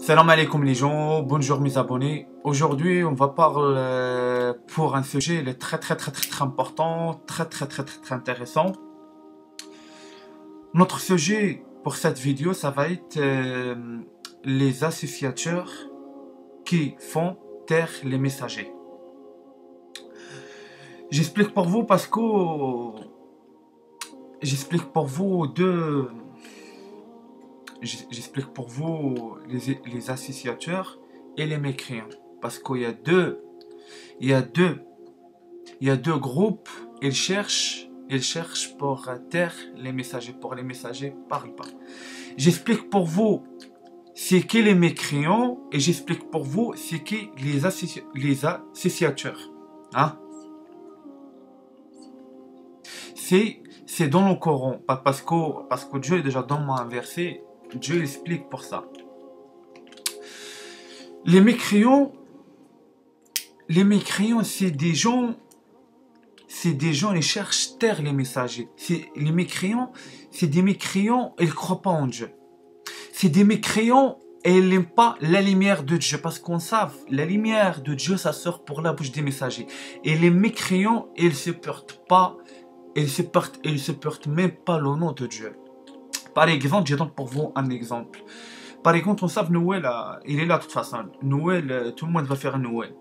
Salam alaikum les gens, bonjour mes abonnés. Aujourd'hui, on va parler pour un sujet très important, très intéressant. Notre sujet pour cette vidéo, ça va être les associateurs qui font taire les messagers. J'explique pour vous parce que j'explique pour vous les associateurs et les mécréants. Parce qu'il y a deux groupes, ils cherchent pour taire les messagers, pour les messagers parlent pas. J'explique pour vous c'est qui les mécréants et j'explique pour vous c'est qui les associateurs. Hein? C'est dans le Coran, parce que Dieu est déjà dans un verset, Dieu explique pour ça. Les mécréants, c'est des gens, ils cherchent à taire les messagers. Les mécréants, c'est des mécréants, ils ne croient pas en Dieu. C'est des mécréants et ils n'aiment pas la lumière de Dieu, parce qu'on sait, la lumière de Dieu, ça sort pour la bouche des messagers. Et les mécréants, ils ne se portent pas, ils se portent même pas le nom de Dieu. Par exemple, je donne pour vous un exemple. Par exemple, on sait que Noël, il est là de toute façon. Noël, tout le monde va faire Noël.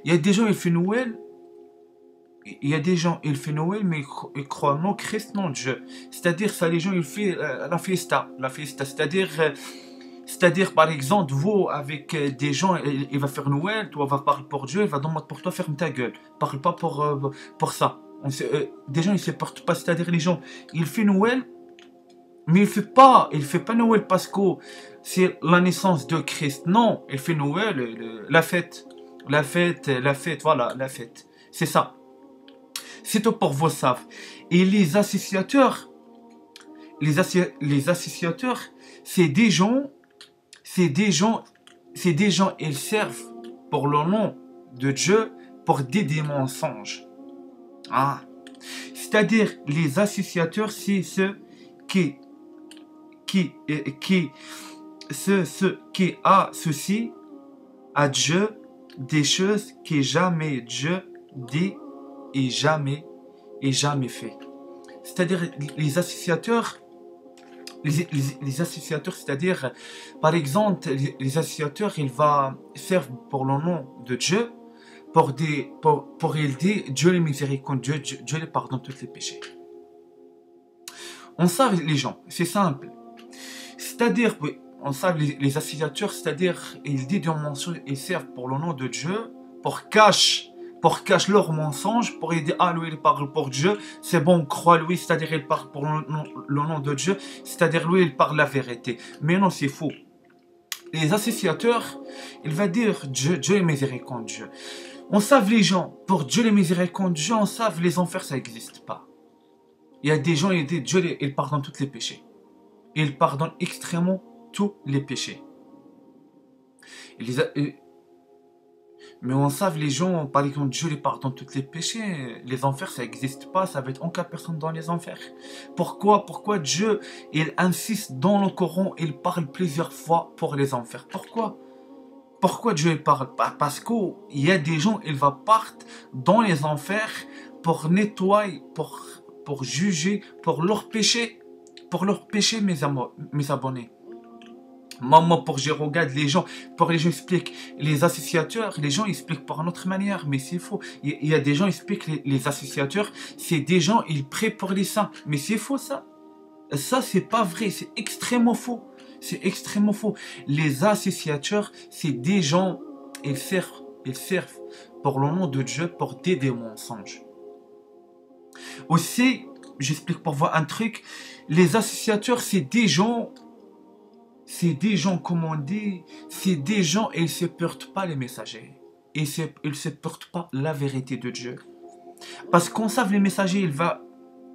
Il y a des gens, ils font Noël. Mais ils croient non Christ, non Dieu. C'est-à-dire, ça, les gens, ils font la fiesta. C'est-à-dire, par exemple, vous, avec des gens, il va faire Noël, toi, va parler pour Dieu, il va demander pour toi, ferme ta gueule. Parle pas pour ça. Des gens, ils se portent pas. C'est-à-dire, les gens, ils font Noël. Mais il fait pas Noël parce que c'est la naissance de Christ. Non, il fait Noël, la fête. Voilà, la fête. C'est ça. C'est tout pour vous savez. Et les associateurs, c'est des gens, ils servent pour le nom de Dieu pour dire des mensonges. Ah. C'est-à-dire, les associateurs, c'est ceux qui associent à Dieu des choses que jamais Dieu dit et jamais fait. C'est-à-dire les associateurs, c'est-à-dire par exemple les associateurs, ils vont faire pour le nom de Dieu pour il dire Dieu est miséricordieux, Dieu les pardonne tous les péchés. On sait les gens, c'est simple. C'est-à-dire, on sait les associateurs, c'est-à-dire, ils disent des mensonges, ils servent pour le nom de Dieu, pour cacher leurs mensonges, pour dire, ah, lui, il parle pour Dieu, c'est bon, crois lui, c'est-à-dire, il parle pour le nom de Dieu, c'est-à-dire, lui, il parle la vérité. Mais non, c'est faux. Les associateurs, il va dire, Dieu est miséricordieux. On sait les gens, pour Dieu les miséricordieux, on sait les enfers, ça n'existe pas. Il y a des gens, ils disent, Dieu, il pardonne tous les péchés. Il pardonne extrêmement tous les péchés. Mais on sait les gens, par exemple, Dieu les pardonne tous les péchés. Les enfers, ça n'existe pas, ça va être aucune personne dans les enfers. Pourquoi Dieu, il insiste dans le Coran, il parle plusieurs fois pour les enfers. Pourquoi Dieu il parle? Parce qu'il y a des gens, ils vont partir dans les enfers pour nettoyer, pour juger, pour leurs péchés, mes abonnés. Moi, je regarde les gens, expliquent les associateurs, les gens expliquent par une autre manière, mais c'est faux. Il y a des gens qui expliquent les associateurs, c'est des gens, ils prient pour les saints, mais c'est faux ça. Ça, c'est pas vrai, c'est extrêmement faux. Les associateurs, c'est des gens, ils servent pour le nom de Dieu, pour dire des mensonges. Aussi, j'explique pour vous un truc, les associateurs, c'est des gens, comme on dit, c'est des gens, ils ne se portent pas les messagers. Ils ne se portent pas la vérité de Dieu. Parce qu'on sait les messagers,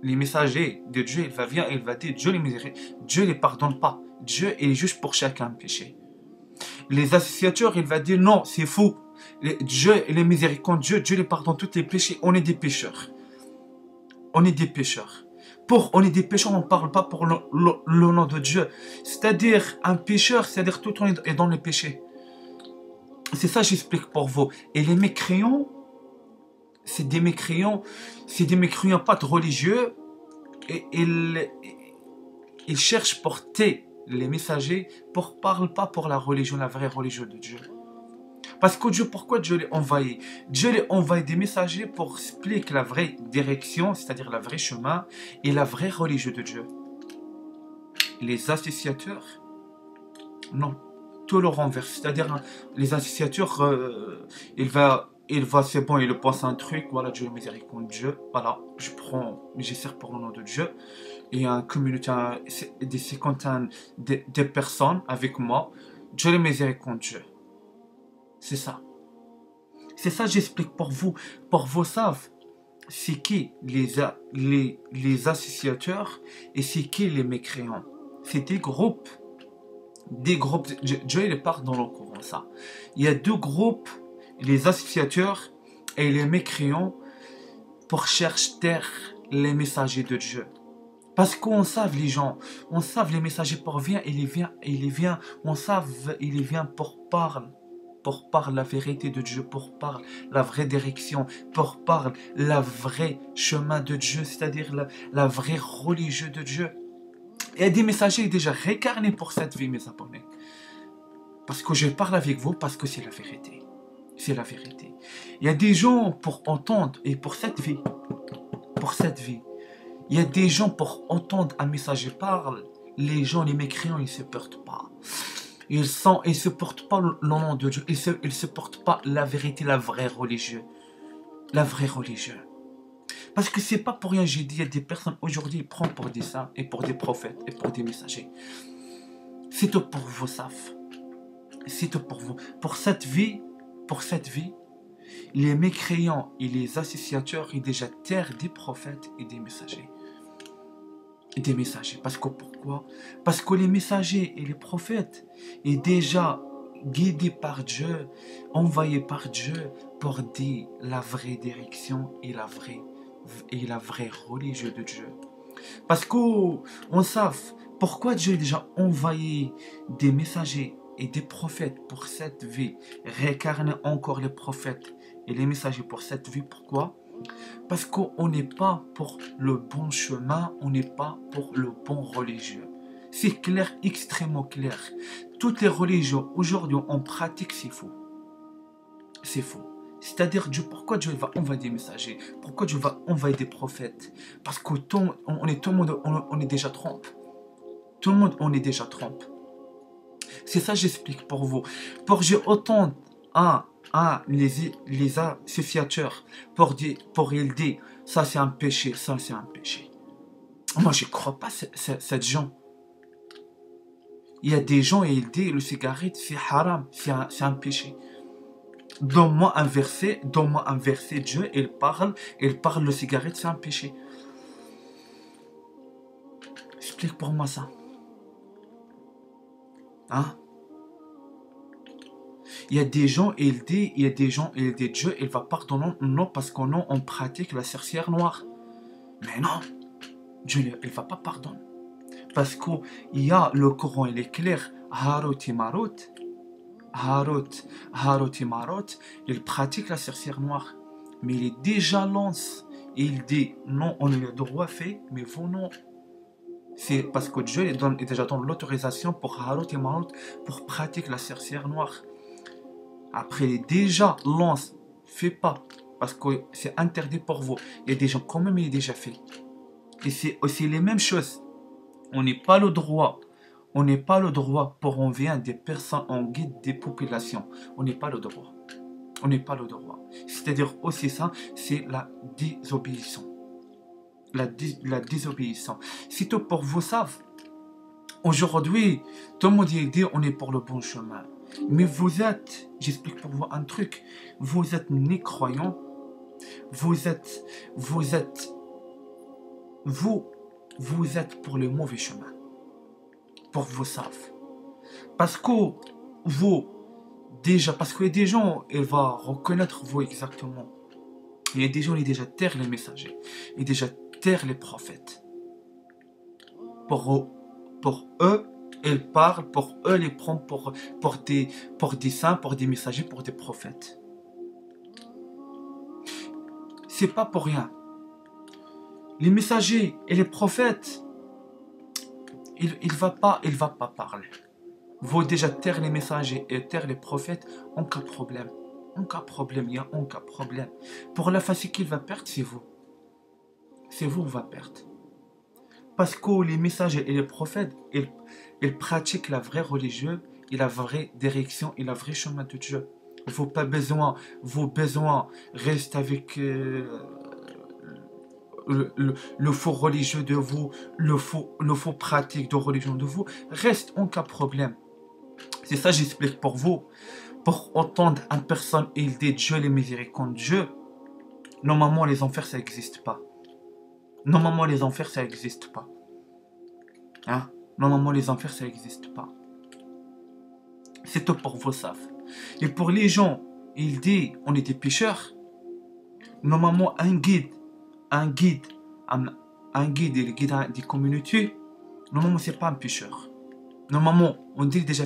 les messagers de Dieu, il va venir, il va dire, Dieu les pardonne pas. Dieu est juste pour chacun péché. Les associateurs, il va dire, non, c'est faux. Dieu est miséricordieux, Dieu les pardonne tous les péchés, on est des pécheurs. On est des pécheurs, on ne parle pas pour le nom de Dieu. C'est-à-dire, un pécheur, c'est-à-dire tout le temps est dans le péché. C'est ça, j'explique pour vous. Et les mécréants, c'est des mécréants pas de religieux. Et ils cherchent à porter les messagers parlent pas pour la religion, la vraie religion de Dieu. Parce que Dieu, pourquoi Dieu les envahi? Dieu les envahi des messagers pour expliquer la vraie direction, c'est-à-dire la vraie chemin et la vraie religion de Dieu. Les associateurs, non, tout le renverse. C'est-à-dire, les associateurs, c'est bon, il pense un truc, voilà, Dieu est miséricordieux, voilà, je sers pour le nom de Dieu. Et un communauté, des cinquantaines de personnes avec moi, Dieu est miséricordieux. C'est ça. C'est ça, j'explique pour vous. Pour vous savez, c'est qui les associateurs et c'est qui les mécréants. C'est des groupes. Dieu il part dans le courant, ça. Il y a deux groupes, les associateurs et les mécréants, pour chercher les messagers de Dieu. Parce qu'on sait les gens, on sait les messagers pour venir, on sait il vient pour parler la vérité de Dieu, pour parler la vraie direction, pour parler la vraie chemin de Dieu, c'est-à-dire la vraie religion de Dieu. Il y a des messagers déjà réincarnés pour cette vie, mes abonnés. Parce que je parle avec vous, parce que c'est la vérité. C'est la vérité. Il y a des gens pour entendre, et pour cette vie, il y a des gens pour entendre un messager parler, les gens, les mécréants, ils ne se portent pas. Ils ne supportent pas le nom de Dieu. Ils ne supportent pas la vérité, la vraie religion. La vraie religion. Parce que c'est pas pour rien, j'ai dit, il y a des personnes aujourd'hui, ils prennent pour des saints et pour des prophètes et pour des messagers. C'est tout pour vous, savent. C'est tout pour vous. Pour cette vie, les mécréants et les associateurs, ils déjà terrent des prophètes et des messagers. Parce que pourquoi? Parce que les messagers et les prophètes sont déjà guidés par Dieu, envoyés par Dieu pour dire la vraie direction et la vraie religion de Dieu. Parce qu'on sait pourquoi Dieu a déjà envoyé des messagers et des prophètes pour cette vie, réincarner encore les prophètes et les messagers pour cette vie. Pourquoi? Parce qu'on n'est pas pour le bon chemin, on n'est pas pour le bon religieux. C'est clair, extrêmement clair. Toutes les religions, aujourd'hui, on pratique, c'est faux. C'est faux. C'est-à-dire, pourquoi Dieu va envoyer des messagers? Pourquoi Dieu va envoyer des prophètes? Parce que tout le monde, on est déjà trompe. Tout le monde, on est déjà trompe. C'est ça, j'explique pour vous. Pour j'ai autant les associateurs pour ils disent ça c'est un péché, ça c'est un péché. Moi je ne crois pas cette gens. Il y a des gens et ils disent le cigarette c'est haram, c'est un péché. Donne-moi un verset, Dieu il parle le cigarette c'est un péché. Explique pour moi ça. Hein? Il y a des gens, il dit Dieu, il va pardonner, non, parce qu'on on pratique la sorcière noire. Mais non, Dieu, il ne va pas pardonner. Parce qu'il y a le Coran, il est clair, Harut et Marut, il pratique la sorcière noire. Mais il est déjà lance. Il dit, non, on a le droit fait, mais vous non. C'est parce que Dieu il déjà donne l'autorisation pour Harut et Marut pour pratiquer la sorcière noire. Après, déjà, lance, fait pas, parce que c'est interdit pour vous. Il y a des gens, quand même, il est déjà fait. Et c'est aussi les mêmes choses. On n'est pas le droit. Pour on vient des personnes, on guide des populations. On n'est pas le droit. C'est-à-dire aussi ça, c'est la désobéissance. La désobéissance. C'est tout pour vous savez. Aujourd'hui, tout le monde dit on est pour le bon chemin. Mais vous êtes, j'explique pour vous un truc, vous êtes ni croyants, vous êtes pour le mauvais chemin. Pour vous savez. Parce que parce qu'il y a des gens, ils vont reconnaître vous exactement. Il y a des gens qui déjà terrent les messagers, et déjà terrent les prophètes. pour eux, ils parlent, pour eux, ils les prennent pour des saints, pour des messagers, pour des prophètes. C'est pas pour rien. Les messagers et les prophètes, il va pas parler. Vous déjà taire les messagers et taire les prophètes, en cas problème. En cas problème, il y a en cas problème. Pour la facile qu'il va perdre, c'est vous. C'est vous qui va perdre. Parce que les messagers et les prophètes, ils pratiquent la vraie religion et la vraie direction et la vraie chemin de Dieu. Vos besoins restent avec le faux religieux de vous, le faux pratique de religion de vous, reste en cas problème. C'est ça j'explique pour vous. Pour entendre une personne, il dit Dieu les miséricordieux, normalement les enfers ça n'existe pas. Normalement les enfers ça n'existe pas. Hein? Normalement les enfers ça n'existe pas. C'est tout pour vous savent. Et pour les gens, il dit on est des pécheurs. Normalement un guide et le guide des communautés, normalement c'est pas un pécheur. Normalement, on dit qu'il a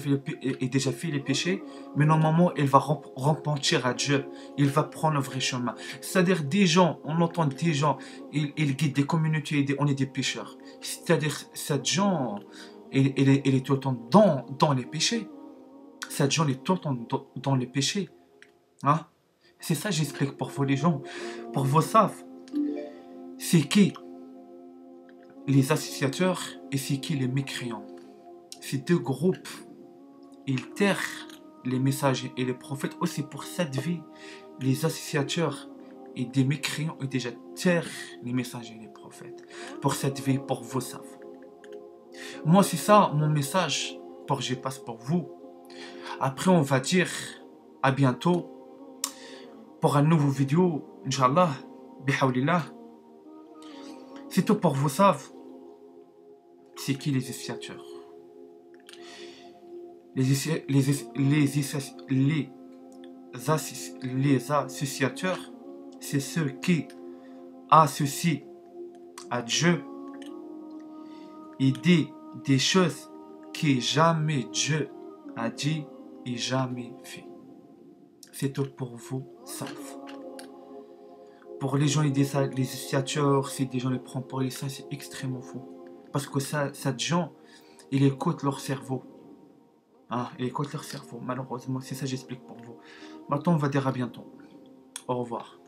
déjà fait les péchés, mais normalement, il va repentir à Dieu. Il va prendre le vrai chemin. C'est-à-dire, des gens, on entend des gens, ils guident des communautés, on est des pécheurs. C'est-à-dire, cette gens, il est tout le temps dans les péchés. Cette gens, il est tout le temps dans les péchés. Hein? C'est ça, j'explique pour vous, les gens. Pour vous savent, c'est qui les associateurs et c'est qui les mécréants. Ces deux groupes, ils terrent les messagers et les prophètes aussi pour cette vie. Les associateurs et des mécréants ont déjà terrent les messagers et les prophètes pour cette vie, pour vous savent. Moi, c'est ça mon message pour je passe pour vous. Après, on va dire à bientôt pour un nouveau vidéo, Inch'Allah, bihawlillah. C'est tout pour vous savent. C'est qui les associateurs? Les associateurs, c'est ceux qui associent à Dieu et disent des choses que jamais Dieu a dit et jamais fait. C'est tout pour vous, savent. Pour les gens, ils disent ça, les associateurs, si des gens les prennent pour les saints, c'est extrêmement faux. Parce que ces gens, ils écoutent leur cerveau. Ah, et écoute leur cerveau, malheureusement, c'est ça j'explique pour vous. Maintenant, on va dire à bientôt. Au revoir.